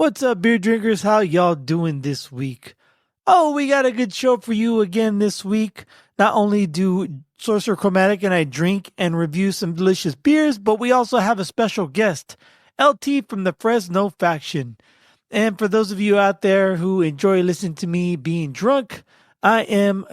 What's up, beer drinkers? How y'all doing this week? Oh, we got a good show for you again this week. Not only do Sorcerer Chromatic and I drink and review some delicious beers, but we also have a special guest, LT from the Fresno Faction. And for those of you out there who enjoy listening to me being drunk, I am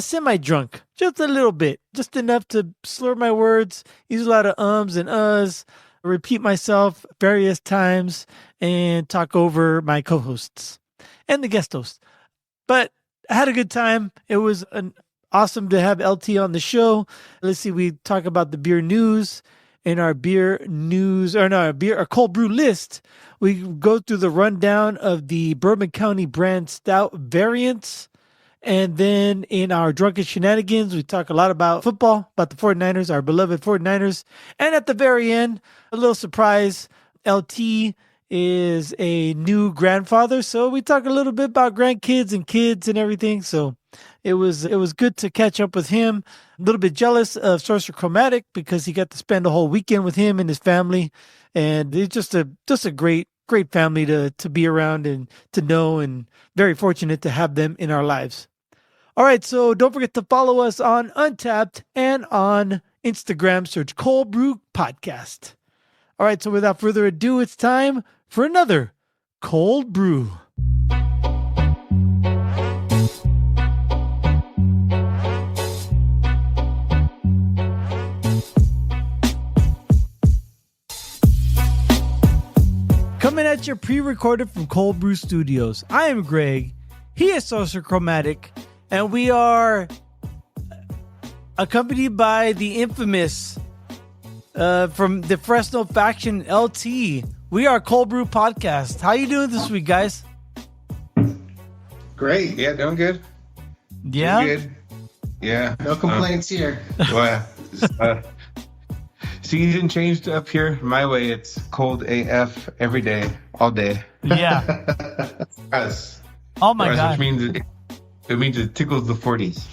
semi-drunk, just a little bit, just enough to slur my words, use a lot of ums and uhs, repeat myself various times, and talk over my co-hosts and the guest hosts. But I had a good time. It was awesome to have LT on the show. Let's see, we talk about the beer news in our beer news, our cold brew list. We go through the rundown of the Bourbon County brand stout variants. And then in our drunken shenanigans, we talk a lot about football, about the 49ers, our beloved 49ers. And at the very end, a little surprise, LT is a new grandfather. So we talk a little bit about grandkids and kids and everything. So it was good to catch up with him. A little bit jealous of Sorcerer Chromatic because he got to spend a whole weekend with him and his family. And it's just a great family to be around and to know, and very fortunate to have them in our lives. All right, so don't forget to follow us on Untappd and on Instagram. Search Cold Brew Podcast. All right, so without further ado, it's time for another Cold Brew. Coming at you pre-recorded from Cold Brew Studios. I am Greg. He is Sorcerer Chromatic. And we are accompanied by the infamous from the Fresno Faction, LT. We are Cold Brew Podcast. How you doing this week, guys? Great. Yeah, doing good. Yeah? Doing good. Yeah. No complaints here. Well, season changed up here. My way, it's cold AF every day, all day. Yeah. Us. Oh, my God. Which means it tickles the 40s.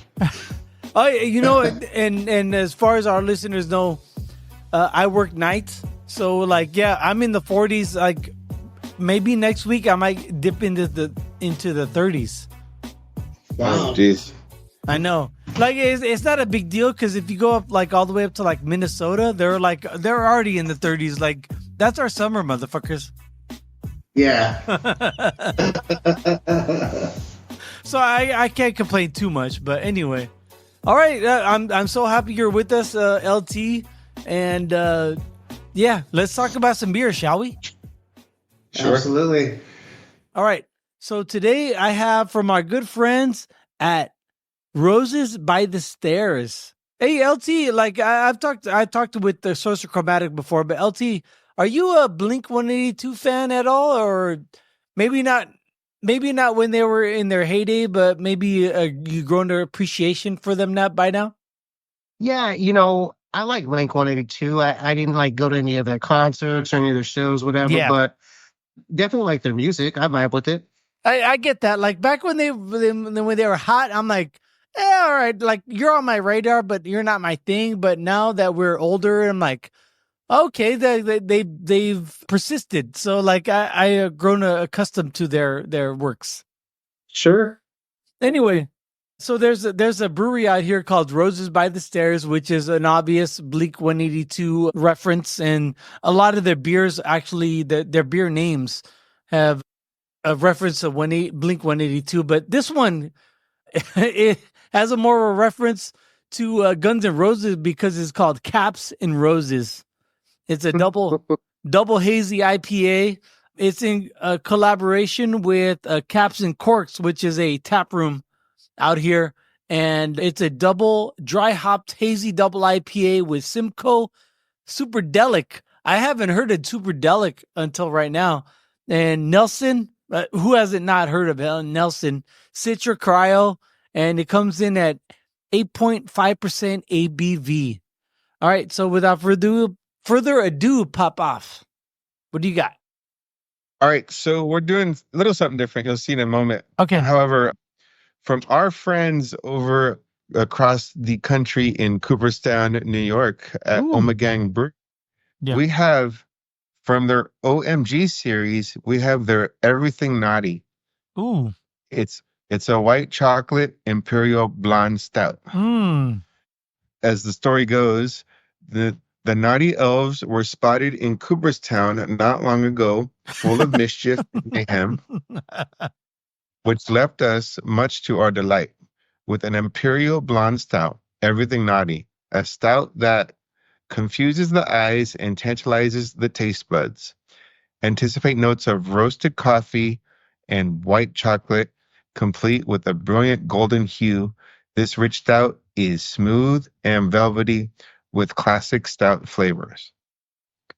Oh, you know, and as far as our listeners know, I work nights. So, like, yeah, I'm in the 40s. Like, maybe next week I might dip into the 30s. Wow. Oh, jeez. I know. Like, it's not a big deal because if you go up, like, all the way up to, like, Minnesota, they're already in the 30s. Like, that's our summer, motherfuckers. Yeah. So I can't complain too much, but anyway. All right, I'm so happy you're with us, LT, and yeah, let's talk about some beer, shall we? Sure. Absolutely. All right, so today I have from our good friends at Roses by the Stairs. Hey, LT, like I talked with the Sorcerer Chromatic before, but LT, are you a Blink-182 fan at all, or maybe not? Maybe not when they were in their heyday, but maybe you grown to appreciation for them by now? Yeah, I like Blink-182. I didn't go to any of their concerts or any of their shows, whatever, but definitely like their music. I vibe with it. I get that. Like back when they were hot, I'm like, all right, like you're on my radar, but you're not my thing. But now that we're older, I'm like, okay, they've persisted. So like I have grown accustomed to their works. Sure. Anyway, so there's a brewery out here called Roses by the Stairs, which is an obvious Blink-182 reference, and a lot of their beers actually their beer names have a reference to Blink-182, but this one it has a more of a reference to Guns N' Roses because it's called Caps and Roses. It's a double hazy IPA. It's in a collaboration with Caps and Corks, which is a tap room out here. And it's a double dry hopped hazy double IPA with Simcoe Superdelic. I haven't heard of Superdelic until right now. And Nelson, who hasn't not heard of it? Nelson, Citra Cryo. And it comes in at 8.5% ABV. All right. So without further ado, pop off. What do you got? All right, so we're doing a little something different. You'll see in a moment. Okay. However, from our friends over across the country in Cooperstown, New York, at Omegang Brew, we have From their OMG series, we have their Everything Naughty. Ooh. It's a white chocolate imperial blonde stout. As the story goes, the naughty elves were spotted in Cooperstown not long ago, full of mischief and mayhem, which left us much to our delight with an imperial blonde stout, Everything Naughty, a stout that confuses the eyes and tantalizes the taste buds. Anticipate notes of roasted coffee and white chocolate, complete with a brilliant golden hue. This rich stout is smooth and velvety with classic stout flavors.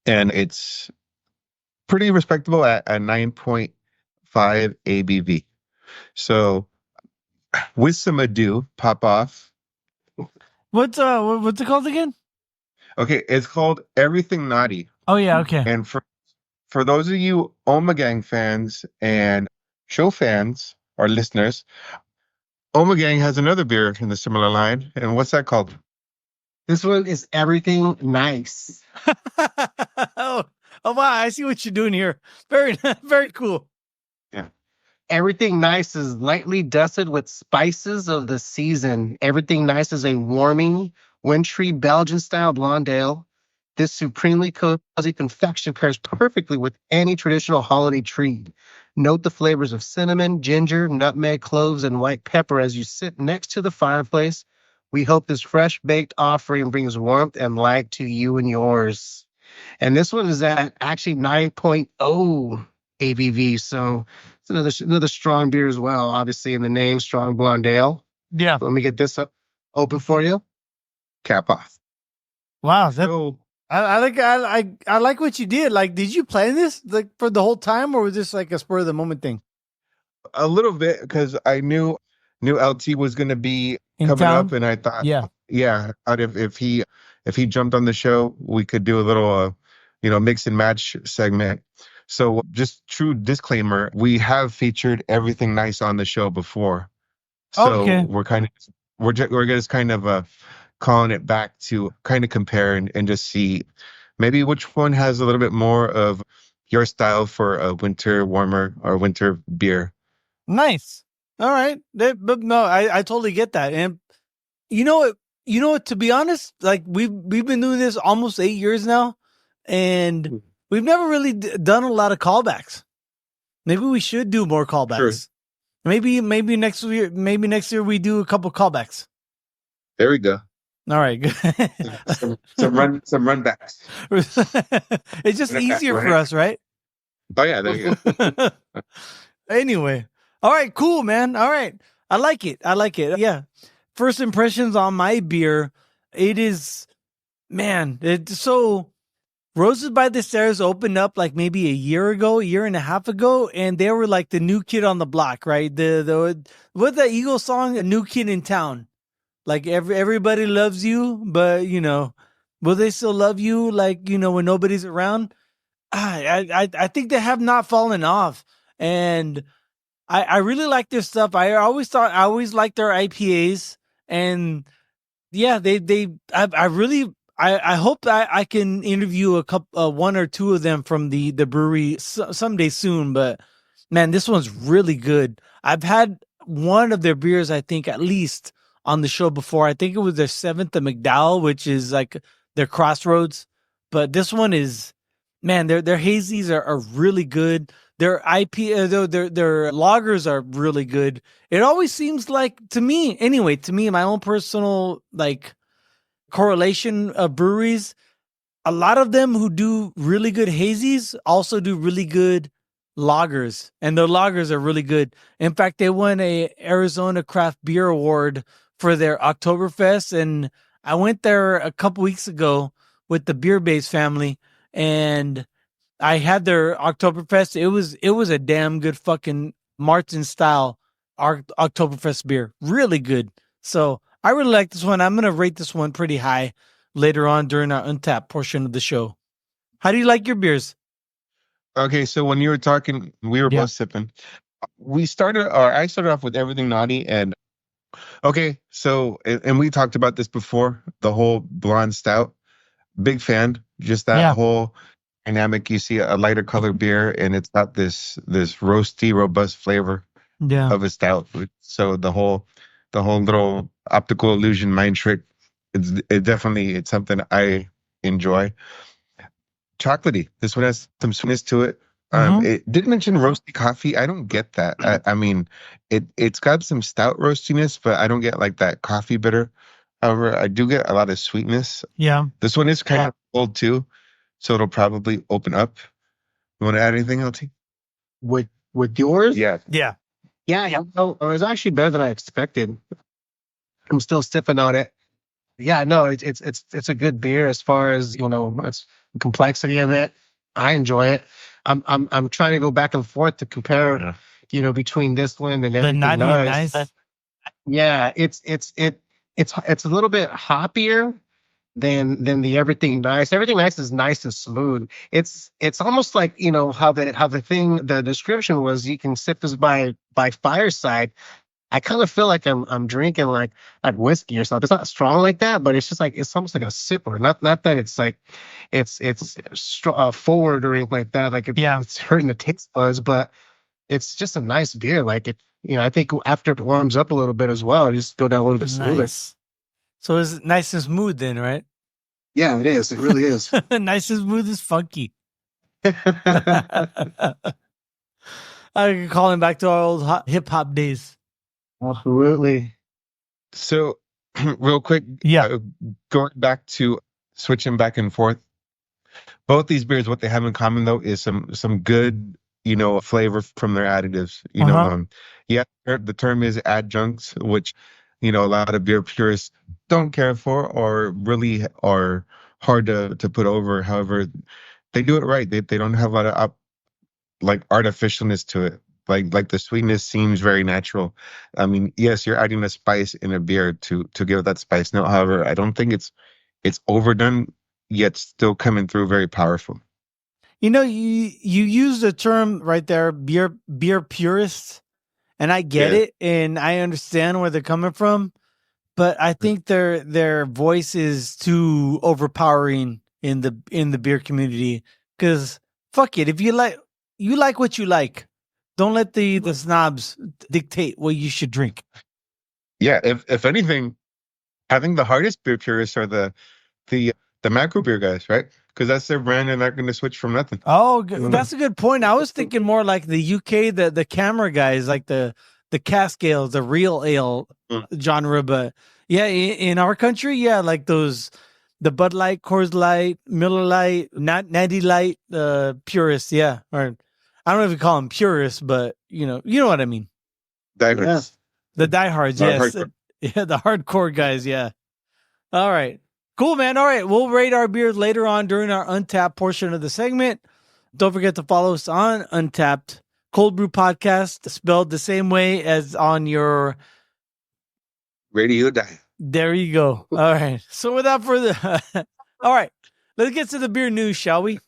And it's pretty respectable at a 9.5 ABV. So with some ado, pop off. What's it called again? Okay, it's called Everything Naughty. Oh yeah, okay. And for those of you Omegang fans and show fans or listeners, Omegang has another beer in the similar line. And what's that called? This one is Everything Nice. Oh wow, I see what you're doing here. Very very cool. Yeah. Everything Nice is lightly dusted with spices of the season. Everything Nice is a warming, wintry Belgian-style blonde ale. This supremely cozy confection pairs perfectly with any traditional holiday treat. Note the flavors of cinnamon, ginger, nutmeg, cloves, and white pepper as you sit next to the fireplace. We hope this fresh-baked offering brings warmth and light to you and yours. And this one is at actually 9.0 ABV, so it's another strong beer as well, obviously in the name, strong blonde ale. Yeah. Let me get this up open for you. Cap off. Wow. So I like what you did. Like, did you plan this like for the whole time, or was this like a spur of the moment thing? a little bit, because I knew LT was going to be In coming town? up, and I thought, Yeah. if he jumped on the show, we could do a little, mix and match segment. So just true disclaimer, we have featured Everything Nice on the show before. So Okay. we're just kind of calling it back to kind of compare and just see maybe which one has a little bit more of your style for a winter warmer or winter beer. Nice. All right. But no, I totally get that. And you know what, to be honest, like we've been doing this almost 8 years now, and we've never really done a lot of callbacks. Maybe we should do more callbacks. Sure. Maybe next year we do a couple callbacks. There we go. All right. Good. some runbacks. It's just easier for us, right? Oh yeah, there you go. Anyway. All right, cool, man. All right. I like it. Yeah. First impressions on my beer. It is, man, so Roses by the Stairs opened up like maybe a year and a half ago, and they were like the new kid on the block, right? What's that Eagle song? A new kid in town. Like everybody loves you, but will they still love you? Like, when nobody's around. I think they have not fallen off, and I really like their stuff. I always liked their IPAs, and yeah, I hope that I can interview a couple, one or two of them from the brewery someday soon. But man, this one's really good. I've had one of their beers, I think, at least on the show before. I think it was their 7th, the McDowell, which is like their Crossroads. But this one is, man, their hazies are really good. Their their lagers are really good. It always seems like, to me, my own personal like correlation of breweries, a lot of them who do really good hazies also do really good lagers, and their lagers are really good. In fact, they won a Arizona Craft Beer Award for their Oktoberfest, and I went there a couple weeks ago with the Beer Base family, and I had their Oktoberfest. It was a damn good fucking Martin style Oktoberfest beer. Really good. So I really like this one. I'm going to rate this one pretty high later on during our Untapped portion of the show. How do you like your beers? Okay, so when you were talking, we were both sipping. I started off with Everything Naughty, and okay, so, and we talked about this before, the whole blonde stout. Big fan. Just that whole dynamic. You see a lighter color beer, and it's got this roasty, robust flavor Yeah. of a stout. So the whole little optical illusion mind trick, it's something I enjoy. Chocolatey. This one has some sweetness to it. It did mention roasty coffee. I don't get that. I mean, it's got some stout roastiness, but I don't get like that coffee bitter. However, I do get a lot of sweetness. Yeah. This one is kind of cold too, so it'll probably open up. You want to add anything, LT? With yours? Yeah. Yeah. Yeah. Oh, it was actually better than I expected. I'm still sipping on it. Yeah, no, it's a good beer as far as, it's the complexity of it. I enjoy it. I'm trying to go back and forth to compare, between this one and everything nice. Yeah, it's a little bit hoppier than the everything nice. Everything nice is nice and smooth. It's almost like, how the description was, you can sip this by fireside. I kind of feel like I'm drinking like whiskey or something. It's not strong like that, but it's just like, it's almost like a sipper. Not that it's like it's forward or anything like that. Like it's hurting the taste buds, but it's just a nice beer. Like it, I think after it warms up a little bit as well, it just go down a little bit smoother. Nice. So it's nice and smooth then, right? Yeah, it is. It really is. Nice and smooth is funky. I can call him back to our old hip hop days. Absolutely. So, real quick, going back to switching back and forth. Both these beers, what they have in common though, is some good, flavor from their additives. The term is adjuncts, which a lot of beer purists don't care for or really are hard to put over. However, they do it right. They don't have a lot of artificialness to it. Like the sweetness seems very natural. I mean, yes, you're adding a spice in a beer to give that spice note. However, I don't think it's overdone, yet still coming through very powerful. You use the term right there, beer purists, and I get it, and I understand where they're coming from, but I think their voice is too overpowering in the beer community. Because fuck it, if you like what you like. Don't let the snobs dictate what you should drink. Yeah, if anything, I think the hardest beer purists are the macro beer guys, right? Because that's their brand, and they're not going to switch from nothing. Oh, that's a good point. I was thinking more like the UK, the camera guys, like the cask ales, the real ale genre. But yeah, in our country, like the Bud Light, Coors Light, Miller Light, Natty Light, purists, yeah, or. I don't know if you call them purists, but you know what I mean. Diehards. The diehards, yes. Hardcore. Yeah, the hardcore guys, yeah. All right. Cool, man. All right. We'll rate our beers later on during our Untapped portion of the segment. Don't forget to follow us on Untapped Cold Brew Podcast, spelled the same way as on your radio dial. There you go. All right. So without further all right. Let's get to the beer news, shall we?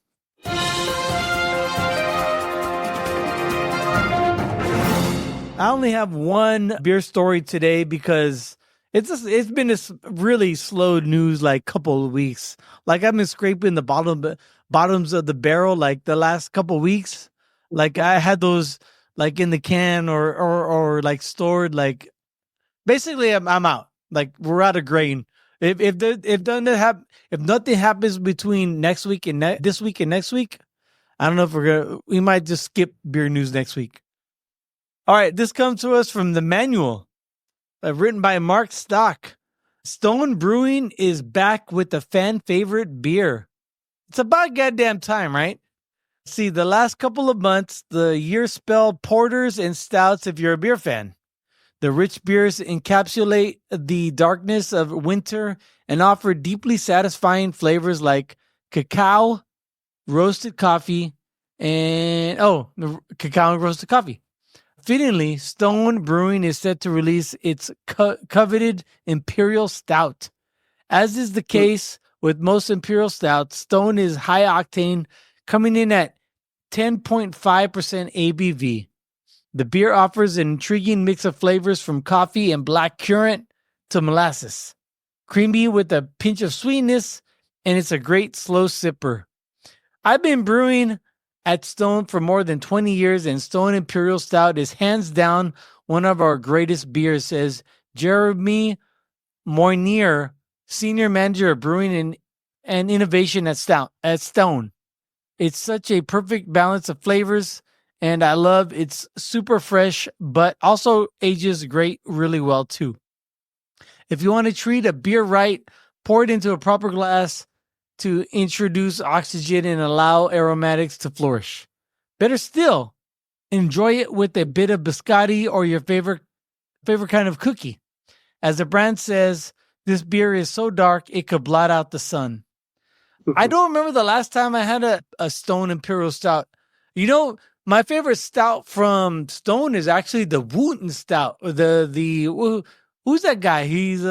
I only have one beer story today because it's been this really slow news like couple of weeks. Like I've been scraping the bottoms of the barrel like the last couple of weeks. Like I had those like in the can or like stored. Like basically I'm out. Like we're out of grain. If nothing happens between next week and this week and next week, I don't know if we might just skip beer news next week. All right, this comes to us from the manual, written by Mark Stock. Stone Brewing is back with a fan favorite beer. It's about goddamn time, right? See, the last couple of months, the year spelled porters and stouts if you're a beer fan. The rich beers encapsulate the darkness of winter and offer deeply satisfying flavors like cacao, roasted coffee, and cacao and roasted coffee. Fittingly, Stone Brewing is set to release its coveted Imperial Stout. As is the case with most Imperial Stouts, Stone is high octane, coming in at 10.5% ABV. The beer offers an intriguing mix of flavors from coffee and black currant to molasses. Creamy with a pinch of sweetness, and it's a great slow sipper. I've been brewing at Stone for more than 20 years, and Stone Imperial Stout is hands down one of our greatest beers, says Jeremy Moynier, Senior Manager of Brewing and Innovation at Stone. It's such a perfect balance of flavors, and I love it's super fresh, but also ages really well too. If you want to treat a beer right, pour it into a proper glass to introduce oxygen and allow aromatics to flourish. Better still, enjoy it with a bit of biscotti or your favorite kind of cookie. As the brand says, this beer is so dark it could blot out the sun. I don't remember the last time I had a Stone Imperial Stout. You know, my favorite stout from Stone is actually the Wooten Stout. Who's that guy? He's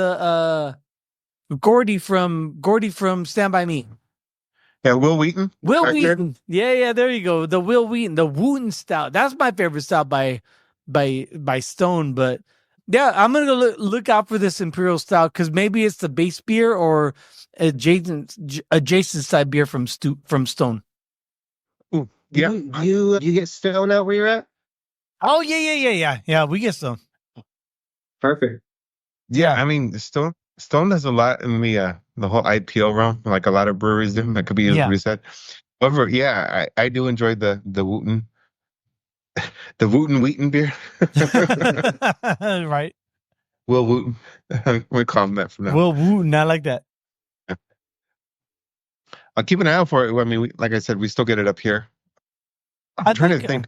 Gordy from Stand By Me. Yeah, Will Wheaton. Will Wheaton. Yeah, there you go. The Will Wheaton, the Wooten Stout. That's my favorite stout by Stone. But yeah, I'm gonna look out for this Imperial Stout because maybe it's the base beer or adjacent side beer from Stone. Ooh, yeah. You get Stone out where you're at? Oh yeah. We get Stone. Perfect. Yeah, I mean Stone does a lot in the whole IPO realm, like a lot of breweries do. That could be easily said. However, yeah, I do enjoy the Wooten, the Wooten Wheaton beer. Right. Will Wooten. We call him that from now. Will Wooten, I like that. I'll keep an eye out for it. I mean, like I said, we still get it up here. I'm trying to think.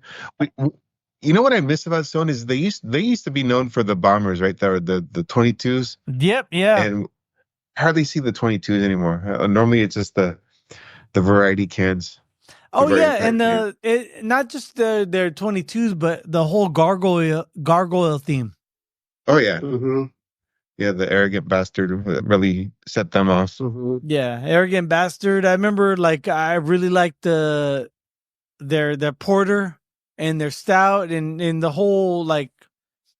You know what I miss about Stone is they used to be known for the bombers, right? The 22s. Yep, yeah. And hardly see the 22s anymore. Normally it's just the variety cans. Oh yeah, and not just their 22s, but the whole gargoyle theme. Oh yeah. Mm-hmm. Yeah, the arrogant bastard really set them off. Mm-hmm. Yeah, arrogant bastard. I remember I really liked their porter and their stout and the whole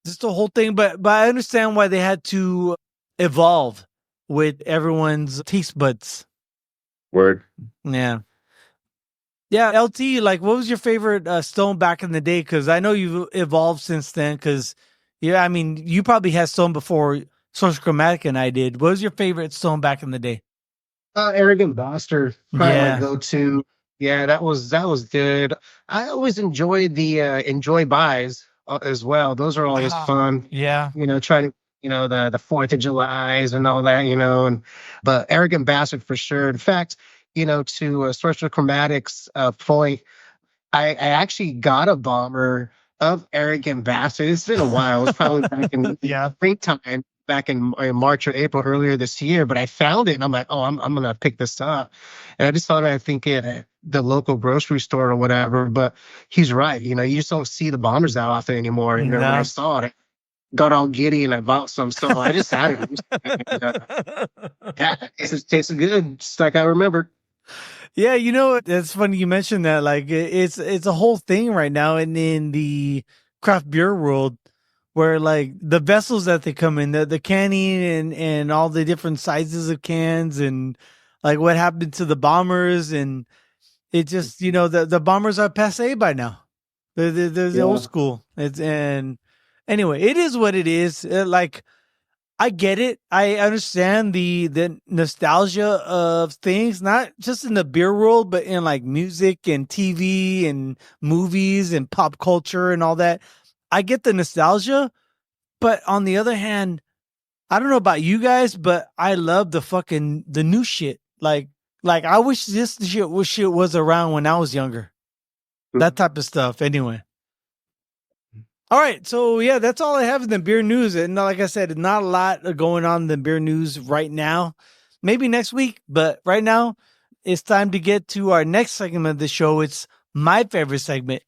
just the whole thing. But I understand why they had to evolve with everyone's taste buds. Word. Yeah. Yeah, LT, what was your favorite Stone back in the day? Because I know you've evolved since then. Because, I mean, you probably had Stone before Sorcerer Chromatic and I did. What was your favorite Stone back in the day? Arrogant Bastard. Probably Yeah. my go-to. Yeah, that was good. I always enjoy the Enjoy Buys as well. Those are always fun. Yeah. Trying to, the 4th of July's and all that, but Arrogant Bastard for sure. In fact, to Sorcerer Chromatic's point, I actually got a bomber of Arrogant Bastard. It's been a while. It was probably back in springtime, back in March or April earlier this year. But I found it and I'm like, oh, I'm gonna pick this up. And I just thought I think at the local grocery store or whatever. But he's right. You just don't see the bombers that often anymore. And when I saw it, I got all giddy and I bought some. So I just had it. Yeah, it tasted good, just like I remember. Yeah, it's funny you mentioned that. It's a whole thing right now in the craft beer world where the vessels that they come in, the canning and all the different sizes of cans and what happened to the bombers, and it just the bombers are passé by now. They're the old school. Anyway, it is what it is. I get it. I understand the nostalgia of things, not just in the beer world, but in music and TV and movies and pop culture and all that. I get the nostalgia, but on the other hand, I don't know about you guys, but I love the new shit. I wish this shit was around when I was younger. That type of stuff. Anyway. All right, so yeah, that's all I have in the beer news. And like I said, not a lot going on in the beer news right now. Maybe next week, but right now, it's time to get to our next segment of the show. It's my favorite segment.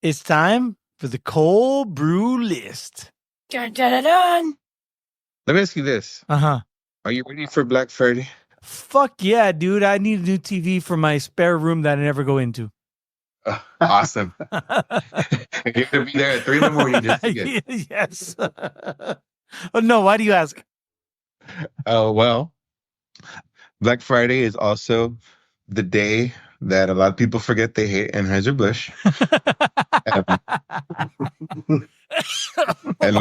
It's time for the Cold Brew List. Dun, dun, dun, dun. Let me ask you this. Uh-huh. Are you ready for Black Friday? Fuck yeah, dude. I need a new TV for my spare room that I never go into. Awesome. You're going to be there at 3 in the morning just to get. Yes. Oh, no, why do you ask? Oh, well, Black Friday is also the day that a lot of people forget they hate Anheuser-Busch and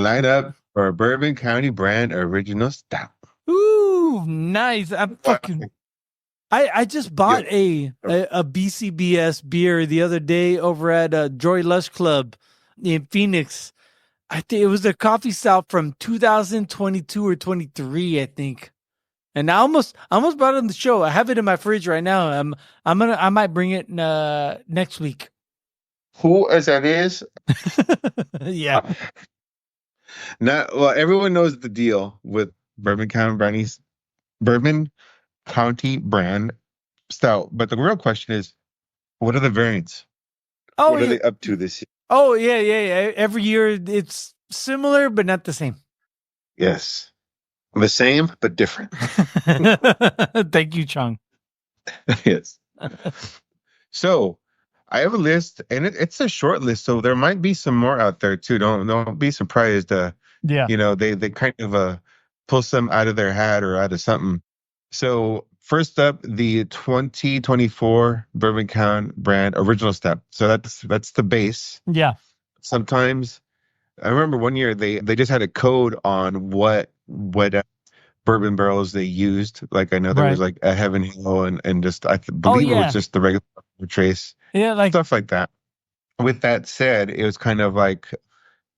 line up for a Bourbon County brand original stout. Ooh, nice. I just bought a BCBS beer the other day over at Joy Lush Club in Phoenix. I think it was a coffee stout from 2022 or 23, I think. And I almost brought it on the show. I have it in my fridge right now. I might bring it next week. Who as that is? Yeah. Well, everyone knows the deal with Bourbon County brand stout, but the real question is, what are the variants? Oh, what are they up to this year? Oh, yeah. Every year it's similar, but not the same. Yes. The same, but different. Thank you, Chung. Yes. So I have a list, and it's a short list, so there might be some more out there too. Don't be surprised. Yeah. They kind of pull some out of their hat or out of something. So first up, the 2024 Bourbon County brand original stout. So that's the base. Yeah. Sometimes I remember one year they just had a code on what bourbon barrels they used. Like I know there was like a Heaven Hill and just I believe it was just the regular Trace. Yeah, like stuff like that. With that said, it was kind of like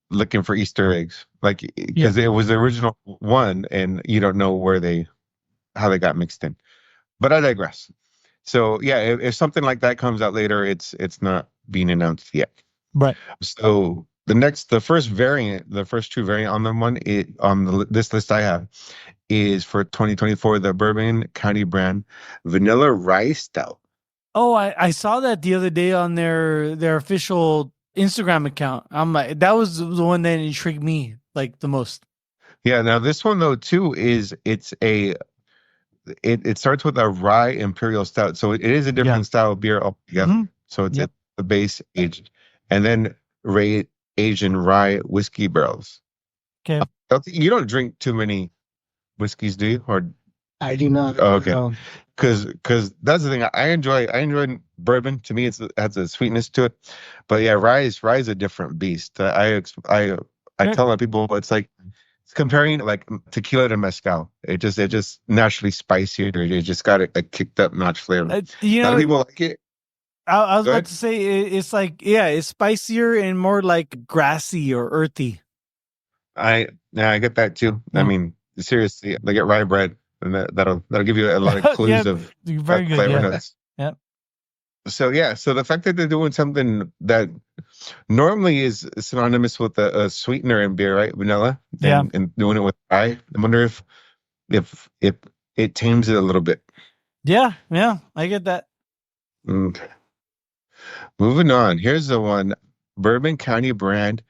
looking for Easter eggs, like because it was the original one, and you don't know how they got mixed in. But I digress. So yeah, if something like that comes out later, it's not being announced yet. Right. So the first true variant on the one this list I have is for 2024, the Bourbon County brand Vanilla Rye Stout. Oh, I saw that the other day on their official Instagram account. I'm like, that was the one that intrigued me like the most. Yeah. Now this one though too it starts with a rye imperial stout, so it is a different style of beer altogether. Mm-hmm. So it's the base aged, and then aged in rye whiskey barrels. Okay. You don't drink too many whiskeys, do you? Or I do not. Oh, okay. Because that's the thing. I enjoy bourbon. To me, it has a sweetness to it. But yeah, rye is a different beast. I tell a lot of people it's like it's comparing like tequila to mezcal. It just naturally spicier. It just got a kicked up notch flavor. A lot of people like it. I was about to say it's like it's spicier and more like grassy or earthy. I get that too. I mean, seriously, they get rye bread. And that'll give you a lot of clues of very good flavor notes. Yeah. So the fact that they're doing something that normally is synonymous with a sweetener in beer, right? Vanilla. And doing it with rye. I wonder if it tames it a little bit. Yeah, I get that. Okay. Moving on. Here's the one. Bourbon County brand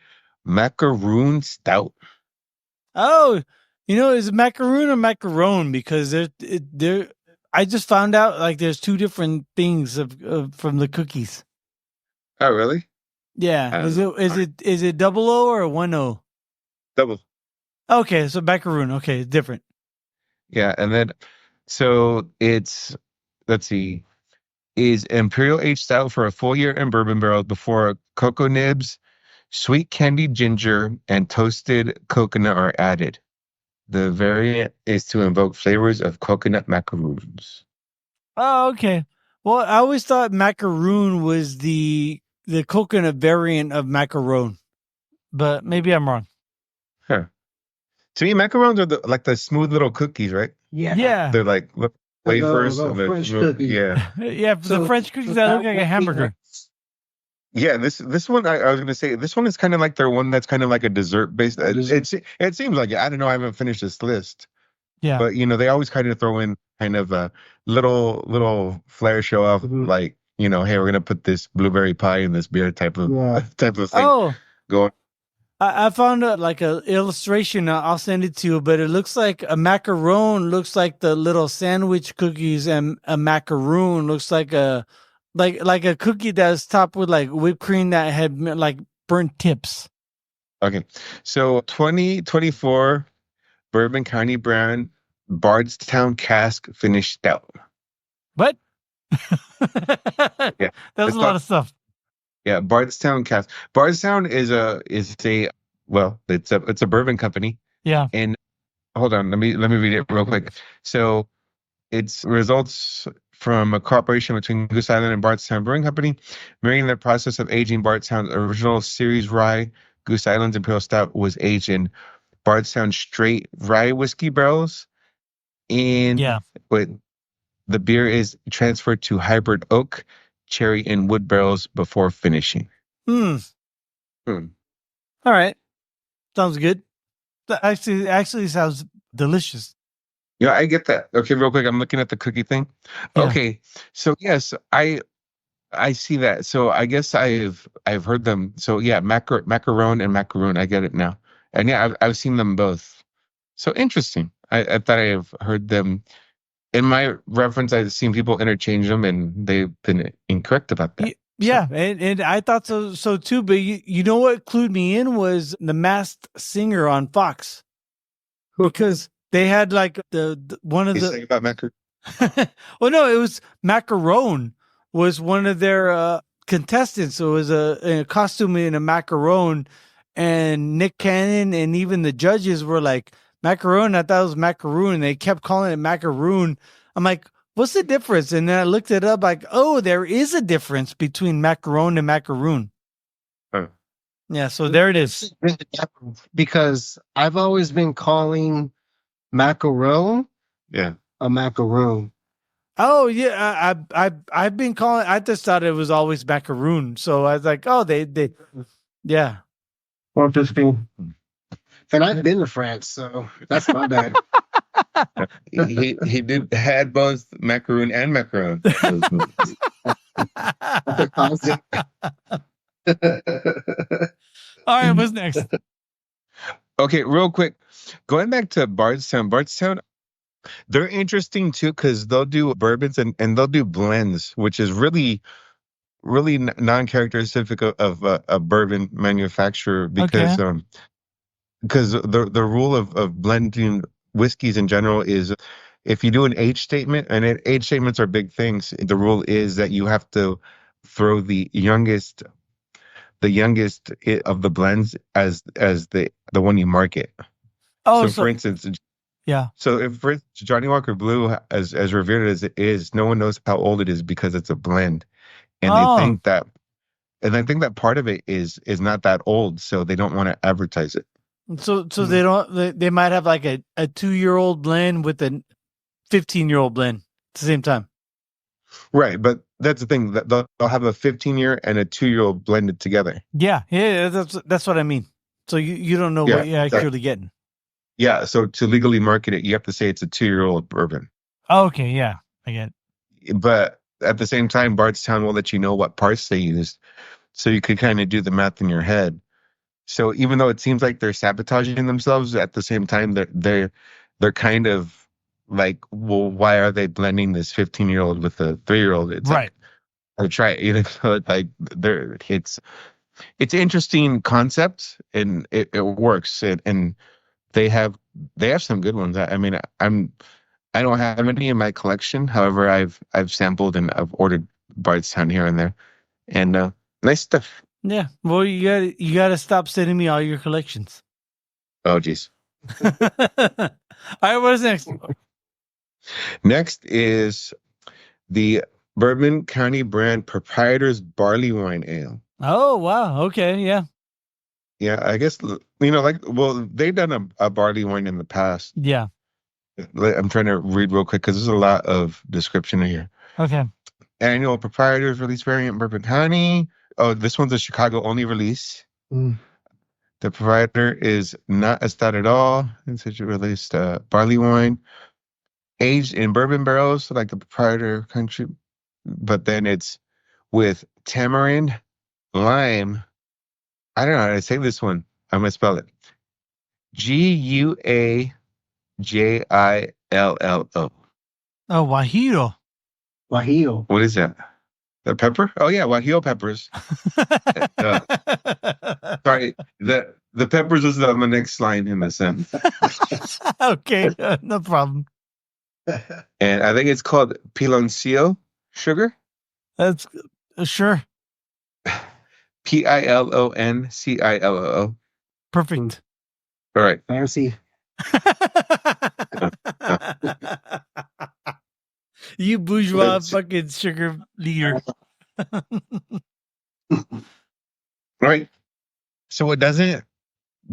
Macaroon Stout. Oh, is it macaroon or macaron? Because I just found out like there's two different things from the cookies. Oh, really? Yeah. Is it double O or 1O? Double. Okay, so macaroon. Okay, different. Yeah, and then so it's let's see, is imperial aged stout for a full year in bourbon barrels before cocoa nibs, sweet candied ginger, and toasted coconut are added. The variant is to invoke flavors of coconut macaroons. Oh, okay. Well, I always thought macaroon was the coconut variant of macaron, but maybe I'm wrong. Huh. To me, macarons are like the smooth little cookies, right? Yeah. They're like wafers. French cookies. Yeah. Yeah, the French cookies that look like a hamburger. Yeah, this one I was gonna say this one is kind of like their one that's kind of like a dessert based. It seems like it. I don't know. I haven't finished this list. Yeah, but they always kind of throw in kind of a little flair show off, like hey, we're gonna put this blueberry pie in this beer type of thing. Oh, going. I found like a illustration. I'll send it to you, but it looks like a macaron looks like the little sandwich cookies, and a macaroon looks like a cookie that's topped with like whipped cream that had like burnt tips. Okay, so 2024 Bourbon County brand Bardstown Cask Finished Stout. What? Yeah. That was It's a lot of stuff. Yeah, Bardstown Cask. Bardstown is a well, it's a bourbon company. Yeah. And hold on, let me read it real quick. So it's results from a cooperation between Goose Island and Bardstown Brewing Company, mirroring the process of aging Bardstown's original series rye. Goose Island's Imperial Stout was aged in Bardstown straight rye whiskey barrels, Yeah. but the beer is transferred to hybrid oak, cherry, and wood barrels before finishing. Hmm. Hmm. All right. Sounds good. That actually sounds delicious. Yeah, I get that. Okay, real quick, I'm looking at the cookie thing. Yeah. Okay, so yes, I see that. So I guess I've heard them. So yeah, macaron and macaroon. I get it now. And yeah, I've seen them both. So interesting. I thought I've heard them. In my reference, I've seen people interchange them, and they've been incorrect about that. Yeah, and I thought so too. But you know what clued me in was The Masked Singer on Fox, because they had like the one of You the. saying about macaron? Well, no, it was Macaron was one of their contestants. So it was a costume in a macaron, and Nick Cannon and even the judges were like, macaron. I thought it was macaroon. They kept calling it macaroon. I'm like, what's the difference? And then I looked it up, like, oh, there is a difference between macaron and macaroon. Huh. Yeah, so there it is. Because I've always been calling macaron Yeah. a macaroon. Oh yeah, I've been calling. I just thought it was always macaroon. So I was like, oh, they, yeah. Or 15. And I've been to France, so that's not bad. He had both macaroon and macaron. All right, what's next? Okay, real quick, going back to Bardstown, they're interesting too because they'll do bourbons and they'll do blends, which is really non-characteristic of a bourbon manufacturer because the rule of blending whiskeys in general is if you do an age statement, and age statements are big things, the rule is that you have to throw the youngest of the blends as the one you market. Oh, so for instance, yeah. So if for instance, Johnny Walker Blue, as revered as it is, no one knows how old it is because it's a blend, and they think that, and I think that part of it is not that old, so they don't want to advertise it. So they don't. They might have like a 2-year-old blend with a 15-year-old blend at the same time. Right, but that's the thing, that they'll have a 15-year and a 2-year-old blended together. Yeah, that's what I mean. So you don't know what you're actually getting. Yeah, so to legally market it, you have to say it's a 2-year-old bourbon. Okay, yeah, I get it. But at the same time, Bardstown will let you know what parts they used, so you could kind of do the math in your head. So even though it seems like they're sabotaging themselves, at the same time they're kind of like, well, why are they blending this 15-year-old with a 3-year-old? It's right. Like, try it, you know. So like it's interesting concept, and it works, and they have some good ones. I mean, I don't have any in my collection. However, I've sampled and I've ordered Bardstown here and there, and nice stuff. Yeah. Well, you gotta stop sending me all your collections. Oh, geez. All right, what's next? Next is the Bourbon County brand Proprietor's Barley Wine Ale. Oh, wow. Okay, yeah. Yeah, I guess, they've done a barley wine in the past. Yeah. I'm trying to read real quick because there's a lot of description here. Okay. Annual Proprietor's release variant Bourbon County. Oh, this one's a Chicago only release. Mm. The proprietor is not a stout at all. It's a released barley wine aged in bourbon barrels, like the proprietor country, but then it's with tamarind, lime. I don't know how to say this one. I'm gonna spell it. Guajillo. Oh, Guajillo. Guajillo. What is that? The pepper? Oh yeah, Guajillo peppers. Sorry, the peppers is on the next line in the sentence. Okay, no problem. And I think it's called piloncillo sugar. That's sure. Piloncillo. Perfect. All right. Fancy. You bourgeois Let's- fucking sugar leader. Right. So it doesn't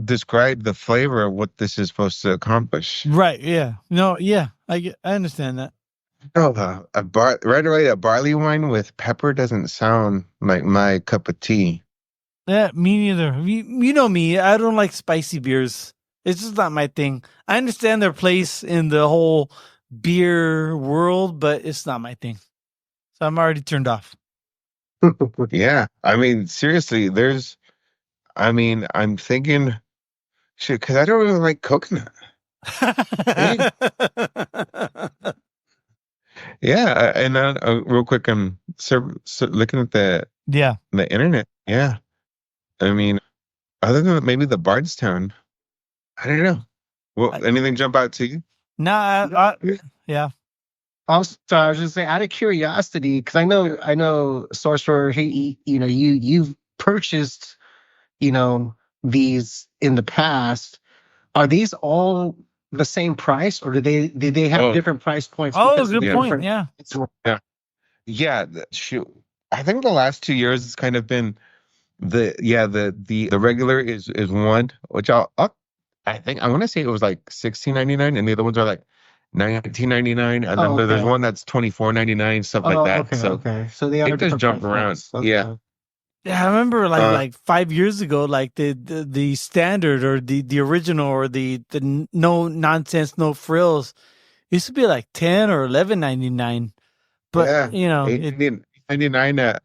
describe the flavor of what this is supposed to accomplish. Right, yeah. No, yeah. I understand that. Oh, right away, a barley wine with pepper doesn't sound like my cup of tea. Yeah, me neither. You know me. I don't like spicy beers. It's just not my thing. I understand their place in the whole beer world, but it's not my thing. So I'm already turned off. Yeah. I mean, seriously, I'm thinking, shit, because I don't really like coconut. Yeah. And real quick, I'm looking at the Yeah. internet. Yeah. I mean, other than maybe the Bardstown, I don't know. Well, anything jump out to you? Nah, yeah. Also, I was just saying, out of curiosity, because I know, Sorcerer, you've purchased, these in the past. Are these all the same price, or did they have different price points? Oh, because of good the point. different- Yeah. Yeah. Shoot. I think the last 2 years it's kind of been the regular is one, which I think I want to say it was like $16.99, and the other ones are like $19.99, and then there's one that's $24.99, stuff like that. Okay, So okay. So they are it just different jump price around. points. Okay. Yeah. Yeah, I remember like 5 years ago, like the standard or the original or the no nonsense, no frills used to be like 10 or 11.99. But Yeah. it, $8.99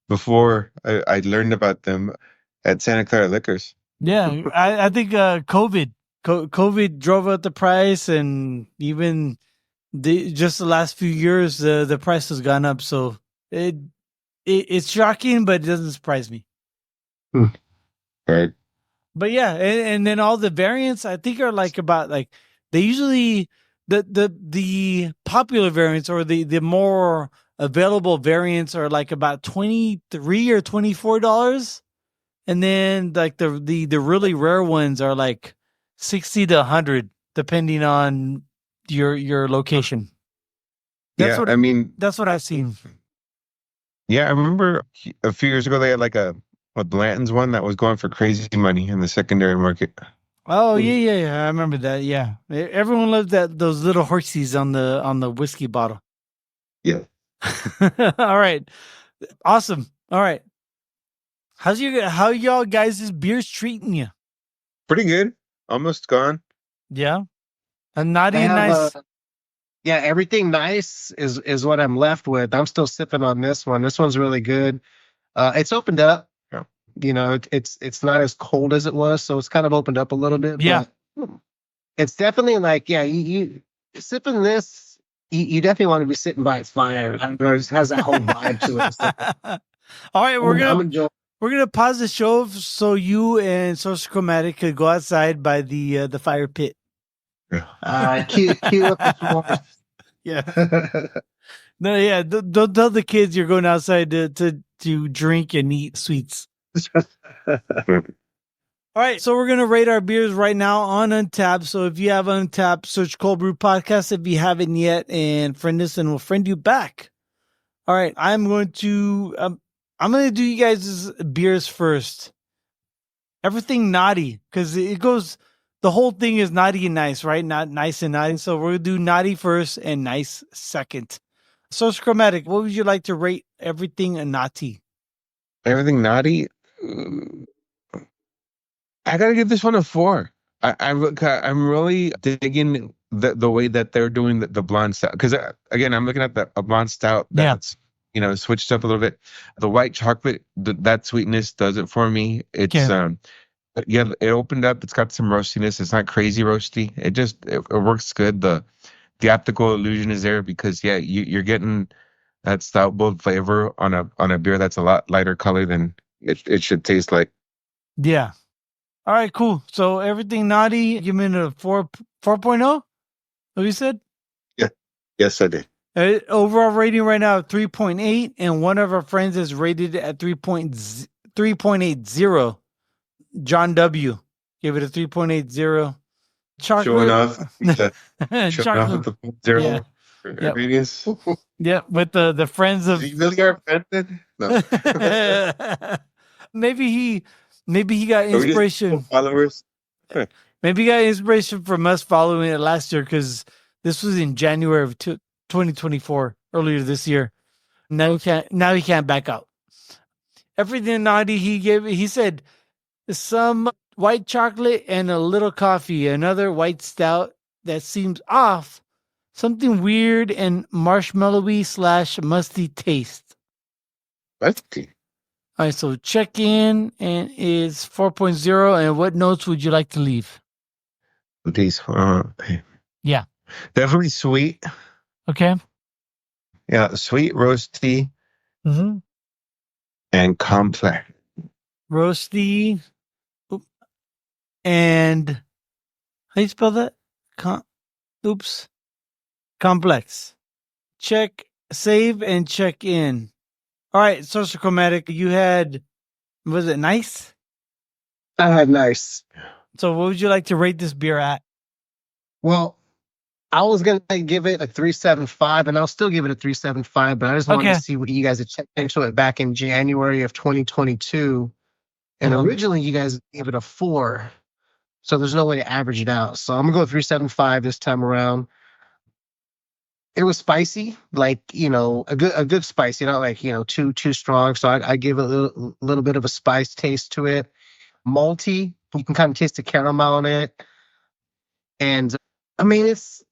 before I learned about them at Santa Clara Liquors. yeah, I think COVID drove up the price, and even just the last few years the price has gone up. So it's shocking, but it doesn't surprise me. Right. But yeah, and then all the variants I think are like about like they usually the popular variants or the more available variants are like about $23 or $24, and then like the really rare ones are like 60 to 100 depending on your location. Yeah. I mean, That's what I've seen. yeah, I remember a few years ago they had like a Blanton's one that was going for crazy money in the secondary market. Oh yeah. I remember that. Yeah, everyone loved those little horsies on the whiskey bottle. Yeah. All right, awesome. All right, how y'all guys' beers treating you? Pretty good. Almost gone. Yeah, a naughty I and have, nice. Yeah, everything nice is what I'm left with. I'm still sipping on this one. This one's really good. It's opened up. Yeah. It's not as cold as it was, so it's kind of opened up a little bit. Yeah. But it's definitely like, yeah, you sipping this, you definitely want to be sitting by a fire. I don't know, it just has that whole vibe to it. So, All right, I'm enjoying. we're gonna pause the show so you and Sorcerer Chromatic could go outside by the fire pit. Cue up the s'mores. Yeah. No, yeah. Don't tell the kids you're going outside to drink and eat sweets. All right, so we're gonna rate our beers right now on Untappd. So if you have Untappd, search Cold Brew Podcast if you haven't yet, and friend us, and we'll friend you back. All right, I'm going to do you guys' beers first. Everything naughty, because it goes. The whole thing is naughty and nice, right? Not nice and naughty. So we're gonna do naughty first and nice second. So Chromatic, what would you like to rate everything a naughty? Everything naughty. I gotta give this one a 4. I'm really digging the way that they're doing the blonde stout, because again I'm looking at a blonde stout that's switched up a little bit. The white chocolate, that sweetness does it for me. It's yeah, it opened up. It's got some roastiness. It's not crazy roasty. It works good. The optical illusion is there because you're getting that stout bold flavor on a beer that's a lot lighter color than it should taste like. Yeah. All right, cool. So everything naughty, give me a 4.0. What you said? Yeah. Yes, I did. Overall rating right now 3.8, and one of our friends has rated it at 3.80. John W. gave it a 3.80. Chocolate. Showing off. Showing off Chocolate. the zero Yeah. Yep. ratings. Yeah, with the friends of. You really are offended? No. Maybe he got inspiration. Followers. Maybe he got inspiration from us following it last year, because this was in January of 2024, earlier this year. Now he can't back out. Everything naughty he said some white chocolate and a little coffee, another white stout that seems off, something weird and marshmallowy / musty taste. Musty. All right, so check in and it's 4.0. And what notes would you like to leave? These. Yeah. Definitely sweet. Okay. Yeah, sweet, roasty, Mm-hmm. and complex. Roasty. And how do you spell that? Complex. Check, save, and check in. All right, Sorcerer Chromatic, you had, was it nice? I had nice. So what would you like to rate this beer at? Well, I was going to give it a 3.75, and I'll still give it a 3.75, but I just wanted to see what you guys had checked into it back in January of 2022. And originally you guys gave it a 4. So there's no way to average it out. So I'm going to go 3.75 this time around. It was spicy, like, a good spicy, not like, too strong. So I give it a little bit of a spice taste to it. Malty, you can kind of taste the caramel in it. And I mean, it's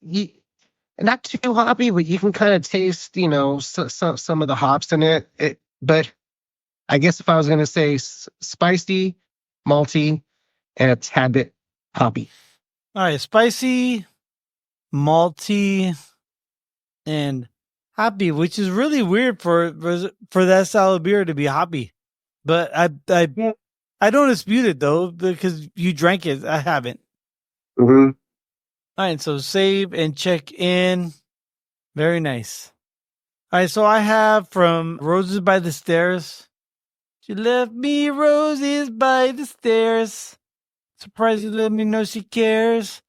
not too hoppy, but you can kind of taste, some of the hops in it. But I guess if I was going to say spicy, malty, and a tad bit hoppy. All right, spicy, malty, and hoppy, which is really weird for that style of beer to be hoppy. But I don't dispute it though, because you drank it. I haven't. Mm-hmm. All right, so save and check in. Very nice. All right, so I have from Roses by the Stairs. She left me roses by the stairs. Surprised you let me know she cares.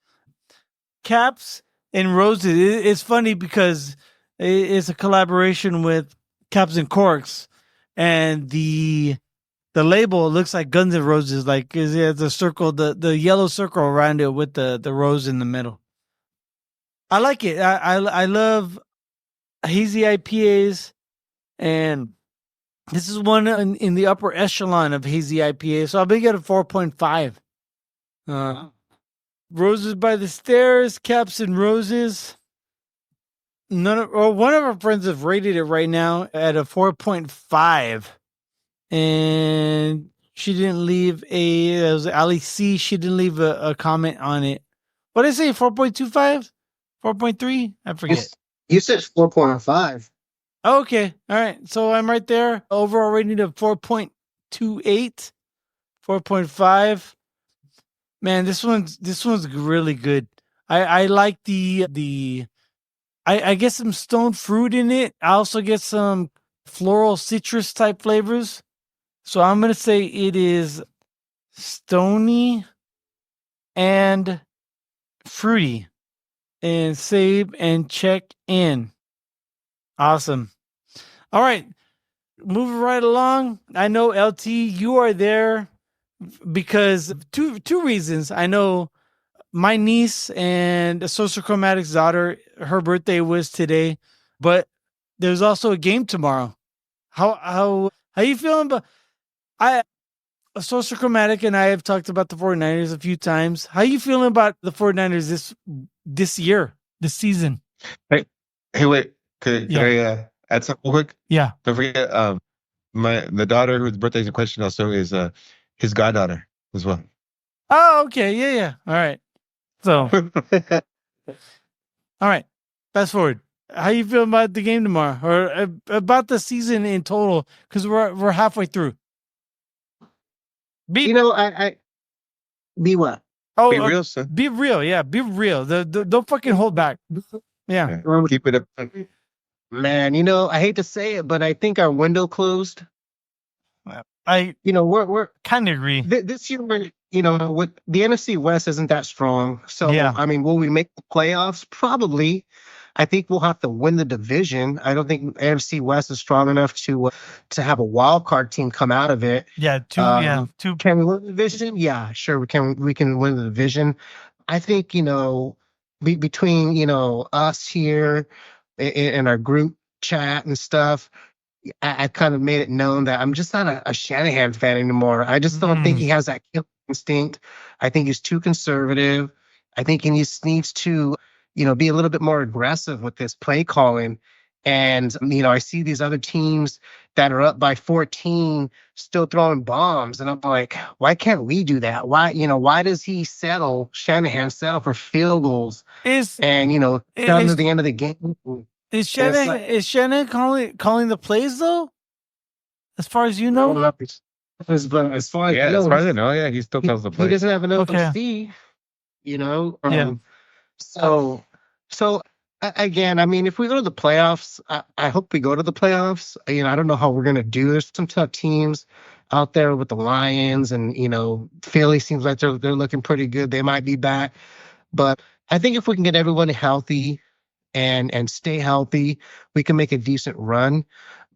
Caps and Roses. It's funny because it's a collaboration with Caps and Corks, and the label looks like Guns N' Roses, like it has a circle, the yellow circle around it with the rose in the middle. I like it. I love hazy IPAs, and this is one in the upper echelon of hazy IPA, so I'll be at a 4.5. Roses by the Stairs, Caps and Roses. One of our friends have rated it right now at a 4.5. And she didn't leave it was Ali C. She didn't leave a comment on it. What did I say? 4.25? 4.3? I forget. You said 4.5. Oh, okay. All right. So I'm right there. Overall rating of 4.28, 4.5. Man, this one's really good. I like I get some stone fruit in it. I also get some floral citrus type flavors. So I'm going to say it is stony and fruity. And save and check in. Awesome. All right. Moving right along. I know, LT, you are there because two reasons. I know my niece and Sorcerer Chromatic's daughter, her birthday was today, but there's also a game tomorrow. How you feeling about Sorcerer Chromatic and I have talked about the 49ers a few times. How you feeling about the 49ers this year, this season? Hey, wait. Could I add something real quick? Yeah. Don't forget, the daughter whose birthday is in question also is his goddaughter as well. Oh, okay. Yeah. All right. So, all right. Fast forward. How you feeling about the game tomorrow, or about the season in total? Because we're halfway through. I be what? Oh, Be real, son. Be real. Yeah, be real. Don't fucking hold back. Yeah. Keep it up. Man, I hate to say it, but I think our window closed. I We're kind of agree. this year, with the NFC West isn't that strong. So, Yeah. I mean, will we make the playoffs? Probably. I think we'll have to win the division. I don't think NFC West is strong enough to have a wild card team come out of it. Yeah, two. Can we win the division? Yeah, sure. We can win the division. I think, between, us here in our group chat and stuff, I kind of made it known that I'm just not a Shanahan fan anymore. I just don't think he has that killer instinct. I think he's too conservative. I think he needs to, be a little bit more aggressive with this play calling. And, I see these other teams that are up by 14 still throwing bombs. And I'm like, why can't we do that? Why does Shanahan settle for field goals and, down to the end of the game? Is Shannon calling the plays though? As far as you know? As far as I know, yeah, he still tells the He play. doesn't have enough Okay. OC, Yeah. So again, I mean, if we go to the playoffs, I hope we go to the playoffs. I don't know how we're gonna do. There's some tough teams out there with the Lions, and Philly seems like they're looking pretty good. They might be back, but I think if we can get everyone healthy and stay healthy, we can make a decent run.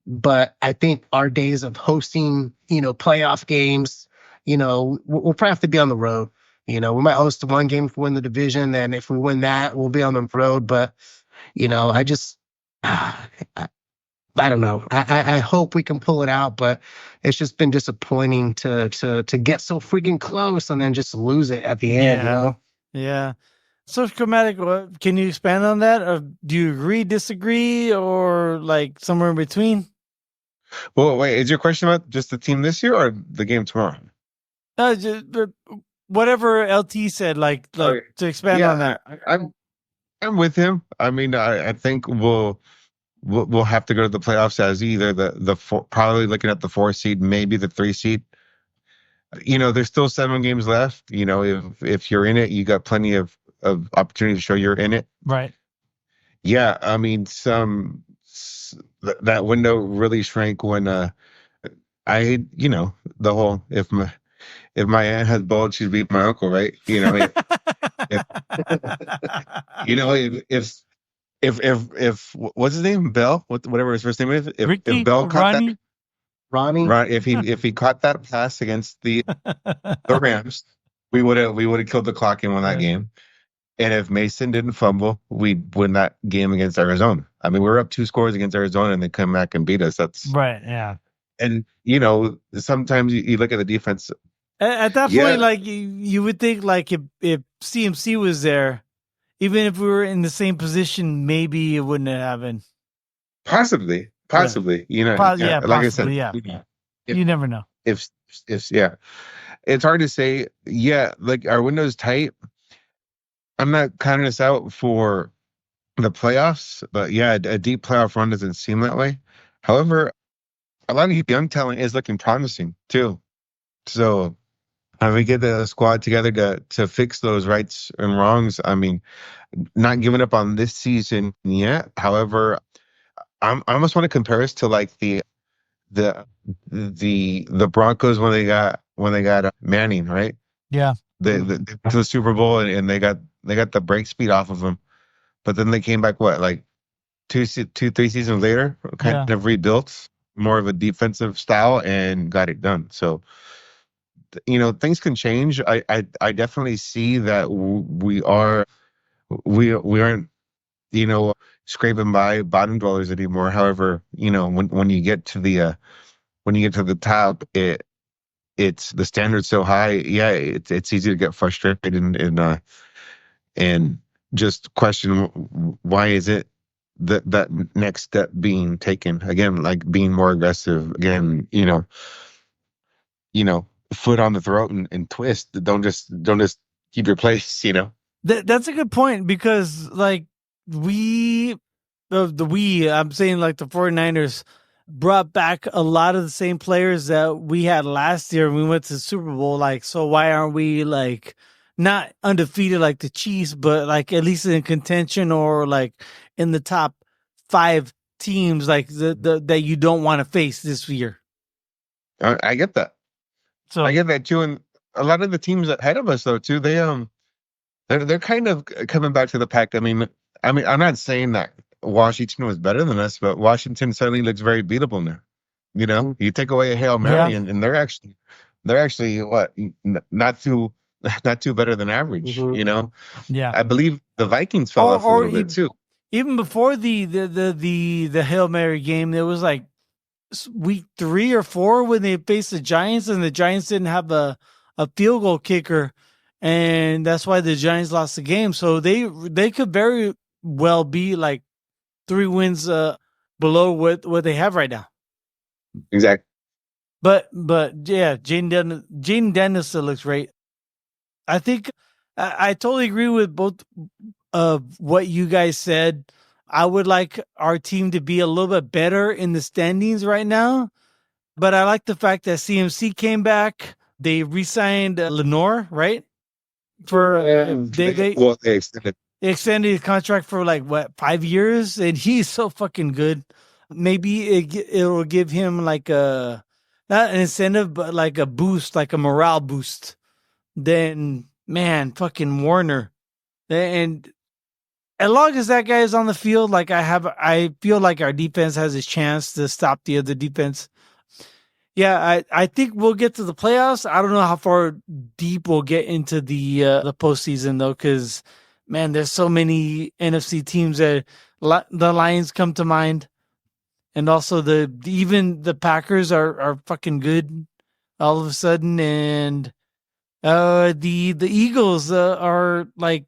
But I think our days of hosting, playoff games, we'll probably have to be on the road. We might host one game if we win the division. Then if we win that, we'll be on the road. But, I just, I don't know. I hope we can pull it out, but it's just been disappointing to get so freaking close and then just lose it at the end. Yeah. So, Chromatic, can you expand on that? Or do you agree, disagree, or like somewhere in between? Well, wait, is your question about just the team this year or the game tomorrow? No, just whatever LT said, to expand on that. I'm with him. I mean, I think we'll have to go to the playoffs as either the probably looking at the 4 seed, maybe the 3 seed. There's still 7 games left. If you're in it, you got plenty of opportunity to show you're in it. Right. Yeah, I mean, that window really shrank when the whole if my aunt has balls, she'd be my uncle, right? If what's his name, Bell, whatever his first name is, if Bell caught Ronnie, if he caught that pass against the Rams, we would have killed the clock and won that game. And if Mason didn't fumble, we'd win that game against Arizona. I mean, we were up 2 scores against Arizona, and they come back and beat us. That's right. Yeah. And sometimes you look at the defense. At that point, you would think if CMC was there, even if we were in the same position, maybe it wouldn't have happened. Possibly. Yeah. Like I said, you never know. If it's hard to say. Yeah, like our window's tight. I'm not counting us out for the playoffs, but yeah, a deep playoff run doesn't seem that way. However, a lot of young talent is looking promising too. So we get the squad together to fix those rights and wrongs. I mean, not giving up on this season yet. However, I almost want to compare us to like the Broncos when they got Manning, right? Yeah. They went to the Super Bowl and they got the break speed off of them, but then they came back 3 seasons later, kind of rebuilt more of a defensive style and got it done. So things can change. I definitely see that we aren't scraping by bottom dwellers anymore. However, when you get to the top, it's the standard's so high. Yeah, it's easy to get frustrated and just question why is it that next step being taken again, like being more aggressive again. Foot on the throat and twist. Don't just keep your place. That's a good point because I'm saying the 49ers brought back a lot of the same players that we had last year when we went to the Super Bowl. So why aren't we not undefeated like the Chiefs, but like at least in contention or like in the top 5 teams, like the that you don't want to face this year. I get that. So I get that too, and a lot of the teams ahead of us, though, too, they're kind of coming back to the pack. I mean, I'm not saying that Washington was better than us, but Washington suddenly looks very beatable now. You know, you take away a Hail Mary, and they're actually what not too better than average. Mhm. You know, yeah, I believe the Vikings fell off a little bit too. even before the Hail Mary game, there was like week 3 or 4 when they faced the Giants, and the Giants didn't have a field goal kicker, and that's why the Giants lost the game. So they could very well be like 3 wins below what they have right now. Exactly. But yeah, Jaden Dennis looks great. I think I totally agree with both of what you guys said. I would like our team to be a little bit better in the standings right now, but I like the fact that CMC came back. They re-signed Lenore, right? For they extended. extended his contract for like 5 years, and he's so fucking good. Maybe it'll give him like a not an incentive, but like a boost, like a morale boost. Then man, fucking Warner, and as long as that guy is on the field, like I feel like our defense has a chance to stop the other defense. Yeah, I think we'll get to the playoffs. I don't know how far deep we'll get into the postseason though, because man, there's so many NFC teams that the Lions come to mind, and also even the Packers are fucking good all of a sudden, and the Eagles are like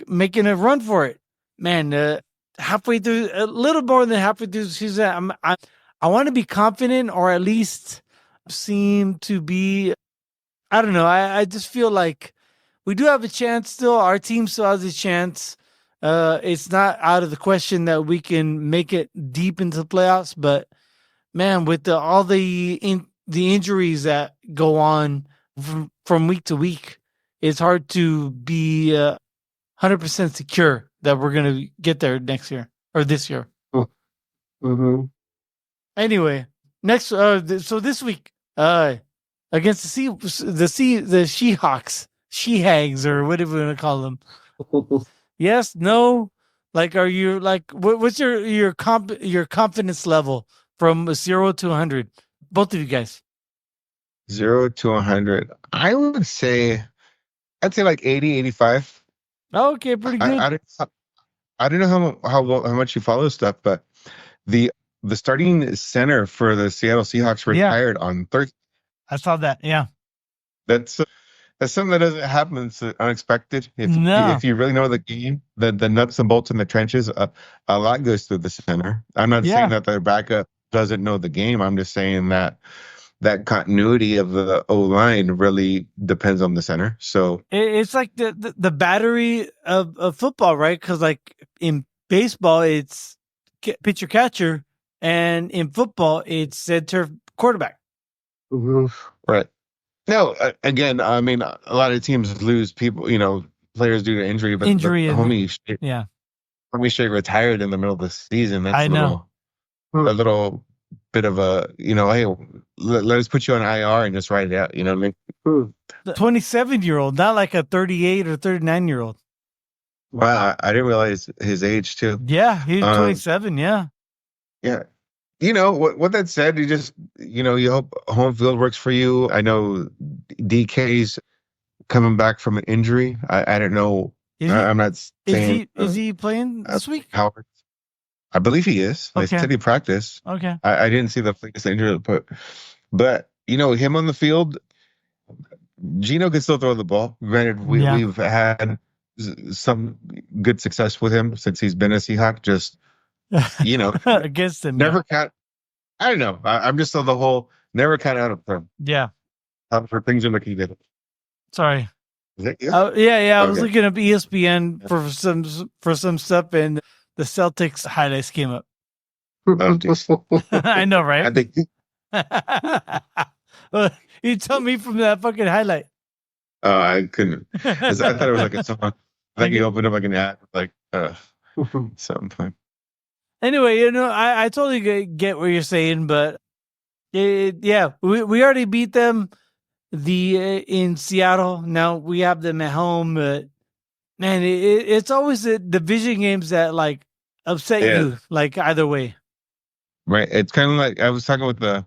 making a run for it. Man, halfway through, a little more than halfway through the season, I want to be confident, or at least seem to be. I don't know. I just feel like we do have a chance still. Our team still has a chance. It's not out of the question that we can make it deep into the playoffs, but man, with all the injuries that go on from week to week, it's hard to be 100% secure that we're going to get there next year or this year. Mm-hmm. Anyway, next, so this week, against the Seahawks, Shehags, or whatever we want to call them. Yes, no, like, are you like, what's your confidence level from 0 to 100? Both of you guys. 0 to 100. I'd say like 80, 85. Okay, pretty good. I don't know how much you follow stuff, but the starting center for the Seattle Seahawks retired on Thursday. I saw that. Yeah, that's something that doesn't happen. It's unexpected. If you really know the game, the nuts and bolts in the trenches, a lot goes through the center. I'm not saying that their backup doesn't know the game. I'm just saying that continuity of the O-line really depends on the center. So it's like the battery of football, right? Because like in baseball, it's pitcher catcher, and in football, it's center quarterback. Mm-hmm. Right. No, again, I mean, a lot of teams lose people, players due to injury, but homie Shea retired in the middle of the season. That's a little bit of a, hey, let us put you on IR and just write it out. You know what I mean? 27-year-old, not like a 38 or 39-year-old. Wow, I didn't realize his age too. Yeah, he's 27. Yeah. Yeah. What that said, you just, you hope home field works for you. I know DK's coming back from an injury. I don't know. I'm not saying. Is he playing this week? Howard. I believe he is. Okay. They said he practiced. Okay. I didn't see the latest injury report. But, him on the field, Gino can still throw the ball. Granted, we've had some good success with him since he's been a Seahawk. Just, against him. Never count. I don't know. I'm just on the whole never count out of him. Yeah. For things you're looking at. Sorry. Is that you? Yeah. I Okay. was looking up ESPN for some stuff, and the Celtics highlights came up. I know, right? I think You tell me from that fucking highlight. Oh, I couldn't. I thought it was like a song. I think you opened up like an ad, like something. Anyway, I totally get what you're saying, but yeah, we already beat them in Seattle. Now we have them at home, but man, it's always the division games that like upset you, like either way. Right. It's kind of like I was talking with one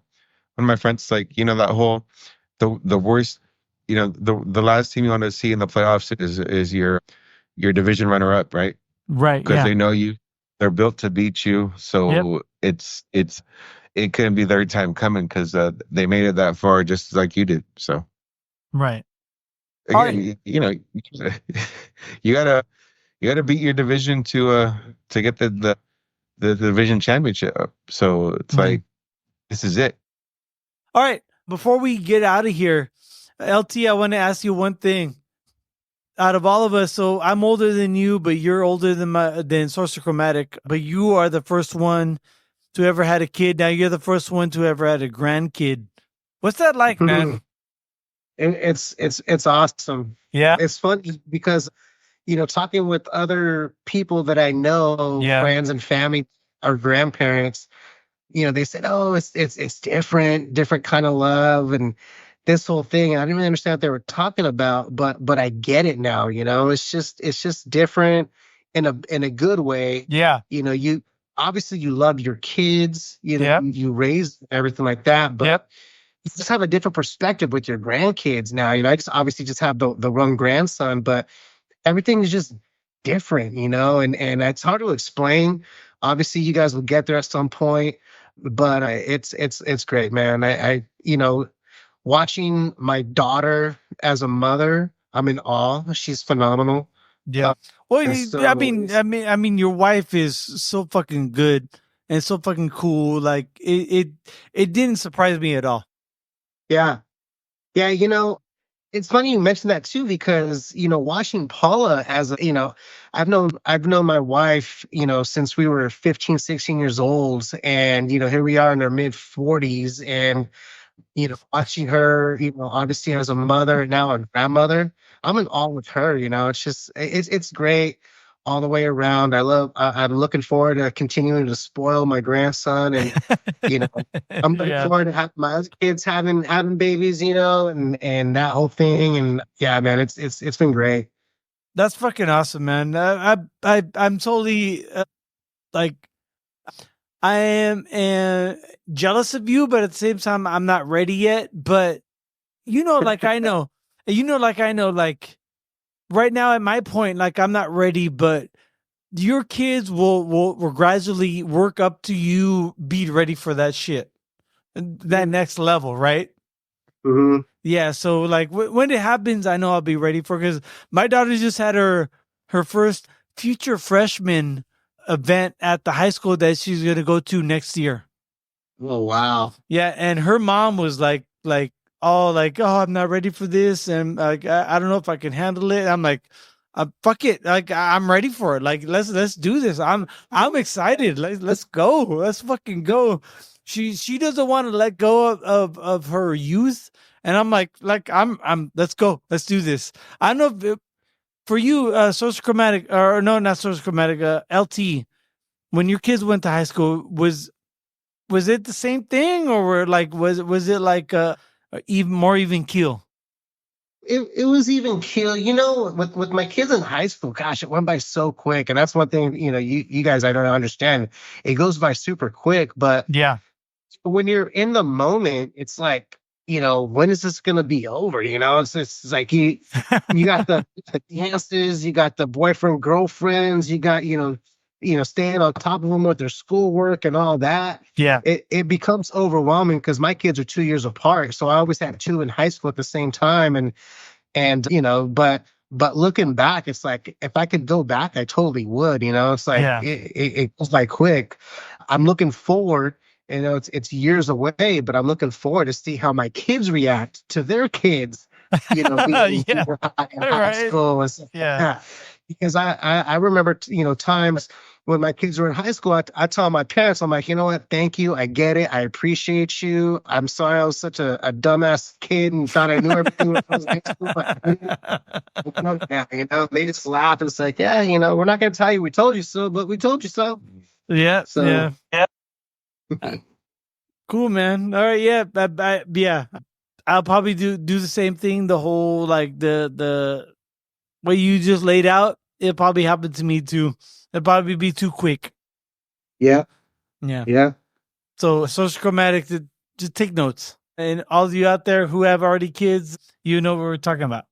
of my friends, like, that whole the worst, the last team you want to see in the playoffs is your division runner up, right? Right. Because they know you, they're built to beat you. So it couldn't be their time coming because they made it that far just like you did. So right. Again, you gotta beat your division to get the division championship. So it's like, this is it. All right. Before we get out of here, LT, I want to ask you one thing. Out of all of us, so I'm older than you, but you're older than Sorcerer Chromatic, but you are the first one to ever had a kid. Now you're the first one to ever had a grandkid. What's that like, man? It's awesome. Yeah. It's fun because, talking with other people that I know, friends and family or grandparents, they said, oh, it's different kind of love and this whole thing. I didn't really understand what they were talking about, but I get it now. It's just different in a good way. Yeah. You obviously you love your kids, you raise everything like that, but you just have a different perspective with your grandkids now. I just obviously just have the one grandson, but everything is just different, and it's hard to explain. Obviously, you guys will get there at some point, but it's great, man. I watching my daughter as a mother, I'm in awe. She's phenomenal. Yeah. Well, I mean, your wife is so fucking good and so fucking cool. Like it didn't surprise me at all. Yeah. It's funny you mentioned that too, because, watching Paula as I've known my wife, since we were 15, 16 years old, and, here we are in our mid 40s, and, watching her, obviously as a mother, now a grandmother, I'm in awe with her. It's just, it's great all the way around. I'm looking forward to continuing to spoil my grandson, and, I'm looking forward to have my other kids having babies, and that whole thing. And yeah, man, it's been great. That's fucking awesome, man. I'm totally like, I am jealous of you, but at the same time, I'm not ready yet. But like I know, like right now at my point, like I'm not ready, but your kids will gradually work up to you be ready for that shit, that next level, right? Mm-hmm. Yeah. So like when it happens, I know I'll be ready for, because my daughter just had her first future freshman event at the high school that she's going to go to next year. Oh, wow. Yeah. And her mom was like, oh, I'm not ready for this. And like, I don't know if I can handle it. I'm like, fuck it. Like, I'm ready for it. Like, let's do this. I'm excited. Let's go. Let's fucking go. She doesn't want to let go of her youth. And I'm like, let's go. Let's do this. I don't know if for you, Sorcerer Chromatic, or no, not Sorcerer Chromatic, LT, when your kids went to high school, was it the same thing, or was it like even more even keel? It was even keel. With my kids in high school, gosh, it went by so quick. And that's one thing, you guys, I don't understand. It goes by super quick, but yeah, when you're in the moment, it's like, when is this going to be over? It's like you got the dances, you got the boyfriend, girlfriends, you got, staying on top of them with their schoolwork and all that. Yeah. It becomes overwhelming because my kids are 2 years apart. So I always had two in high school at the same time. And but looking back, it's like, if I could go back, I totally would, it's like, it goes by quick. I'm looking forward. It's years away, but I'm looking forward to see how my kids react to their kids, being in high school and stuff like that. because I remember, times when my kids were in high school, I tell my parents, I'm like, you know what? Thank you. I get it. I appreciate you. I'm sorry I was such a dumbass kid and thought I knew everything when I was in high school. They just laugh and say, yeah, we're not going to tell you we told you so, but we told you so. Yeah. So, yeah. Cool, man. All right. Yeah. Yeah. I'll probably do the same thing. The whole, like the what you just laid out, it'll probably happen to me too. It'll probably be too quick. Yeah. Yeah. So Sorcerer Chromatic, just take notes. And all of you out there who have already kids, you know what we're talking about.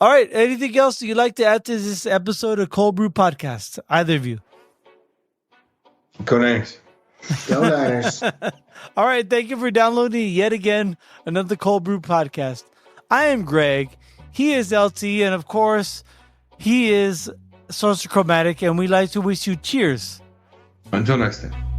All right. Anything else you'd like to add to this episode of Cold Brew Podcast? Either of you. Go Niners. Go Niners. All right. Thank you for downloading yet again another Cold Brew Podcast. I am Greg. He is LT. And of course, he is Sorcerer Chromatic. And we like to wish you cheers. Until next time.